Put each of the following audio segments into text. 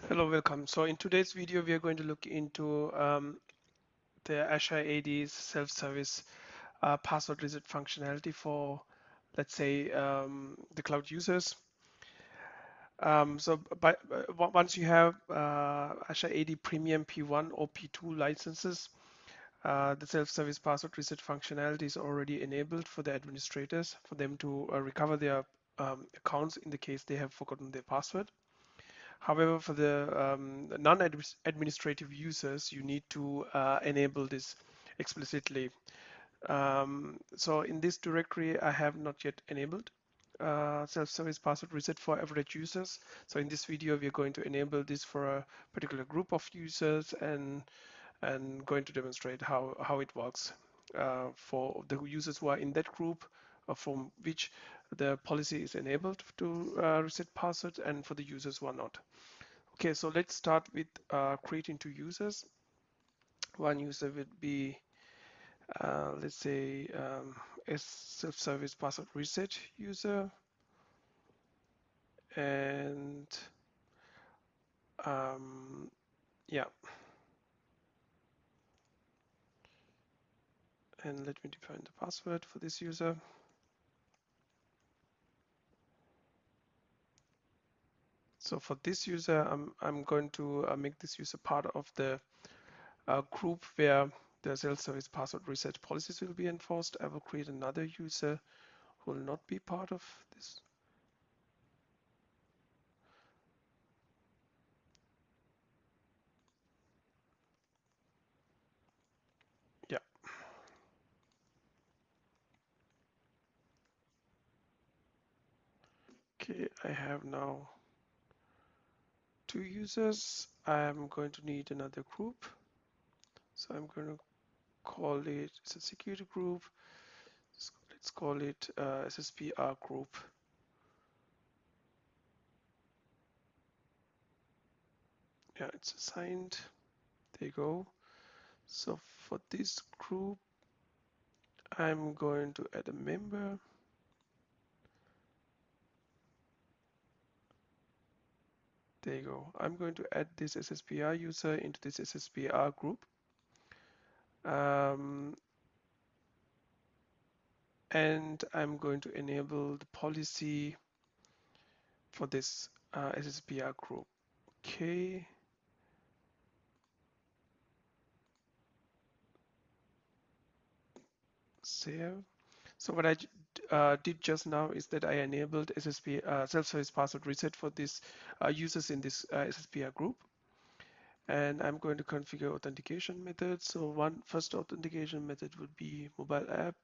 Hello, welcome. So in today's video, we are going to look into the Azure AD's self-service password reset functionality for, let's say, the cloud users. Once you have Azure AD Premium P1 or P2 licenses, the self-service password reset functionality is already enabled for the administrators for them to recover their accounts in the case they have forgotten their password. However, for the non-administrative users, you need to enable this explicitly. So in this directory, I have not yet enabled self-service password reset for average users. So in this video, we are going to enable this for a particular group of users and going to demonstrate how it works for the users who are in that group from which the policy is enabled to reset passwords and for the users who are not. Okay, so let's start with creating two users. One user would be, let's say, a self-service password reset user, and yeah, and let me define the password for this user. So for this user, I'm going to make this user part of the group where the self-service password reset policies will be enforced. I will create another user who will not be part of this. Yeah. Okay, I have now two users. I'm going to need another group. So I'm going to call it, it's a security group. Let's call it SSPR group. Yeah, it's assigned. There you go. So for this group, I'm going to add a member. There you go. I'm going to add this SSPR user into this SSPR group. And I'm going to enable the policy for this SSPR group. Okay. Save. So what I did just now is that I enabled SSP self-service password reset for these users in this SSPR group. And I'm going to configure authentication methods. So one first authentication method would be mobile app,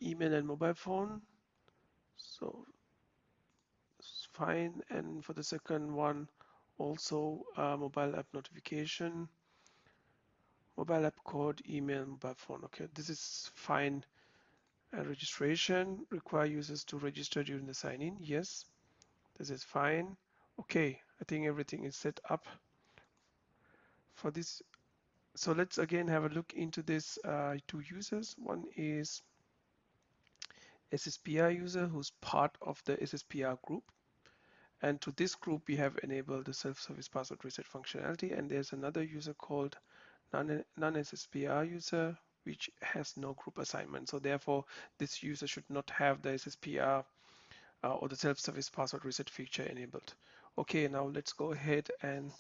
email and mobile phone. So it's fine. And for the second one, also mobile app notification, mobile app code, email, mobile phone. Okay, this is fine. Registration, require users to register during the sign-in. Yes, this is fine. Okay, I think everything is set up for this. So let's again have a look into this two users. One is SSPR user who's part of the SSPR group. And to this group, we have enabled the self-service password reset functionality. And there's another user called non-SSPR user, which has no group assignment. So therefore, this user should not have the SSPR or the self-service password reset feature enabled. Okay, now let's go ahead and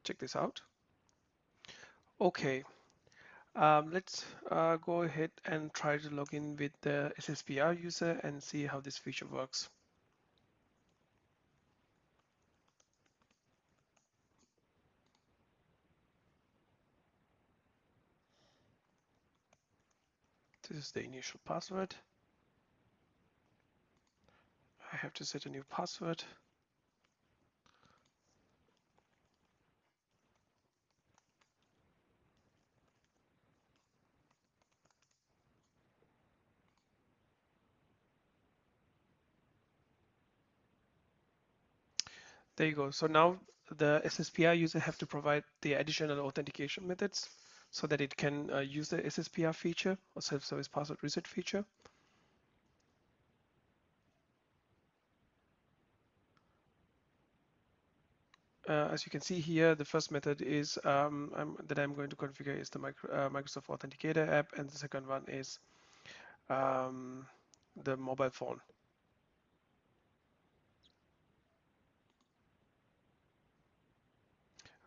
check this out. Okay, let's go ahead and try to log in with the SSPR user and see how this feature works. This is the initial password. I have to set a new password. There you go. So now the SSPR user have to provide the additional authentication methods so that it can use the SSPR feature or self-service password reset feature. as you can see here, the first method is that I'm going to configure is the Microsoft Authenticator app, and the second one is the mobile phone.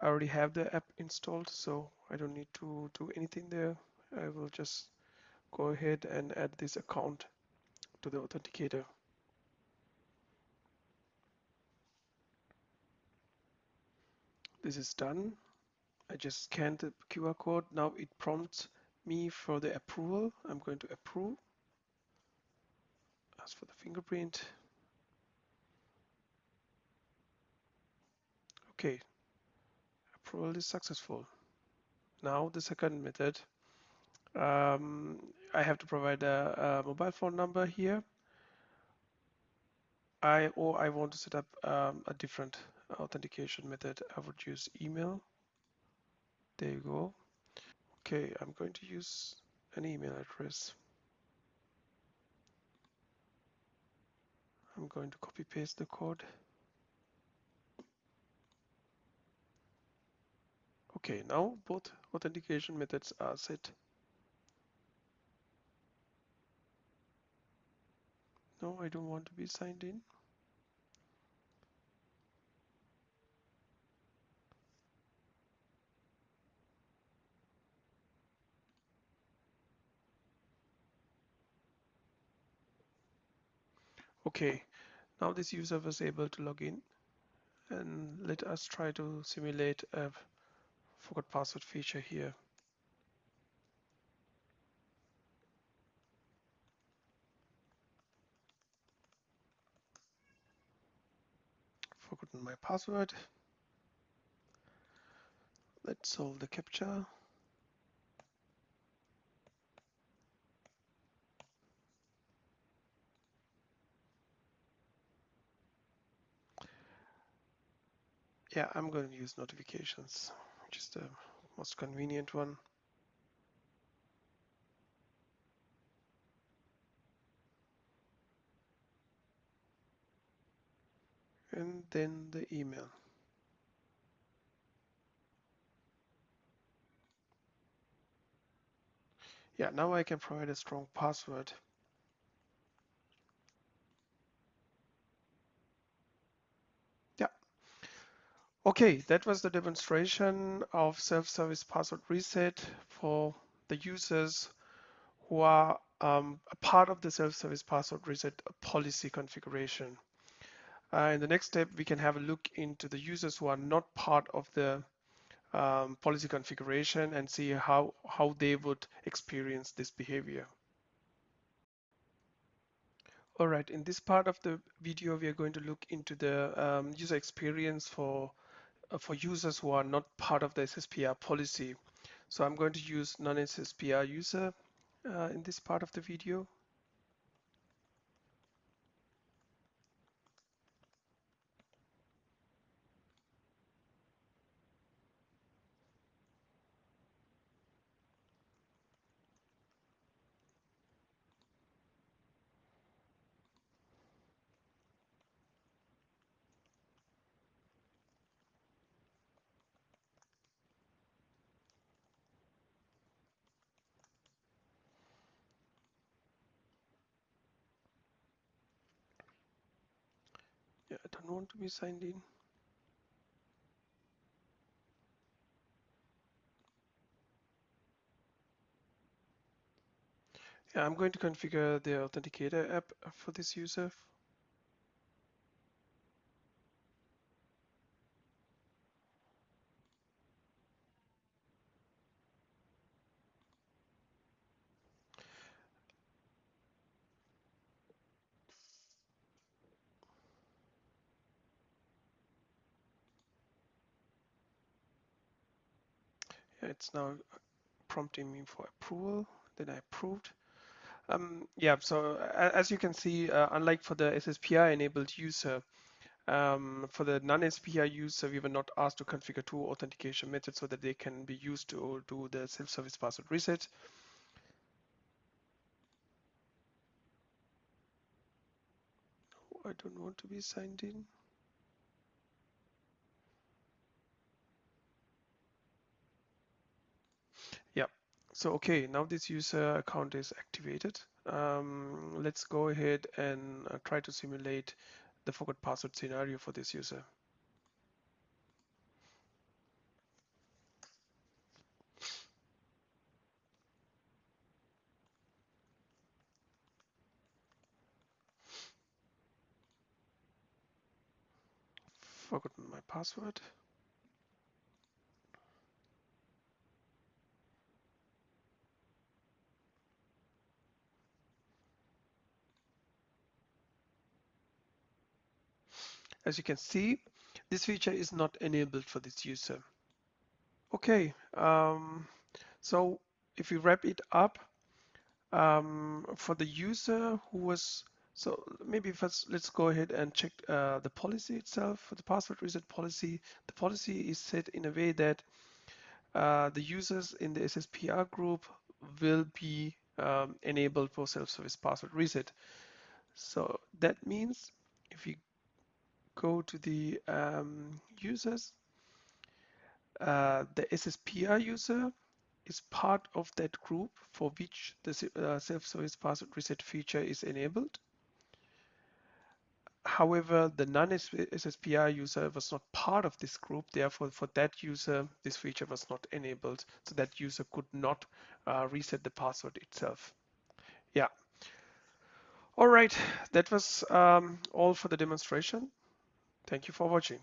I already have the app installed, so I don't need to do anything there. I will just go ahead and add this account to the authenticator. This is done. I just scanned the QR code. Now it prompts me for the approval. I'm going to approve. Ask for the fingerprint. Okay, approval is successful. Now the second method. I have to provide a mobile phone number here. Or I want to set up a different authentication method. I would use email. There you go. Okay, I'm going to use an email address. I'm going to copy paste the code. Okay, now both authentication methods are set. No, I don't want to be signed in. Okay, now this user was able to log in, and let us try to simulate a forgot password feature here. Forgotten my password. Let's solve the captcha. Yeah, I'm going to use notifications, which is the most convenient one. And then the email. Yeah, now I can provide a strong password. Yeah. Okay, that was the demonstration of self-service password reset for the users who are a part of the self-service password reset policy configuration. In the next step, we can have a look into the users who are not part of the policy configuration and see how they would experience this behavior. All right, in this part of the video, we are going to look into the user experience for users who are not part of the SSPR policy. So I'm going to use non-SSPR user in this part of the video. Yeah, I don't want to be signed in. Yeah, I'm going to configure the Authenticator app for this user. Yeah, it's now prompting me for approval. Then I approved. Yeah, so as you can see, unlike for the SSPI enabled user, for the non-SPI user, we were not asked to configure two authentication methods so that they can be used to do the self-service password reset. I don't want to be signed in. So okay, now this user account is activated. Let's go ahead and try to simulate the forgot password scenario for this user. Forgotten my password. As you can see, this feature is not enabled for this user. Okay, so if we wrap it up, for the user who was, so maybe first let's go ahead and check the policy itself. For the password reset policy, the policy is set in a way that the users in the SSPR group will be enabled for self-service password reset. So that means if you go to the users, the SSPR user is part of that group for which the self-service password reset feature is enabled. However, the non-SSPR user was not part of this group. Therefore, for that user, this feature was not enabled. So that user could not reset the password itself. Yeah. All right. That was all for the demonstration. Thank you for watching.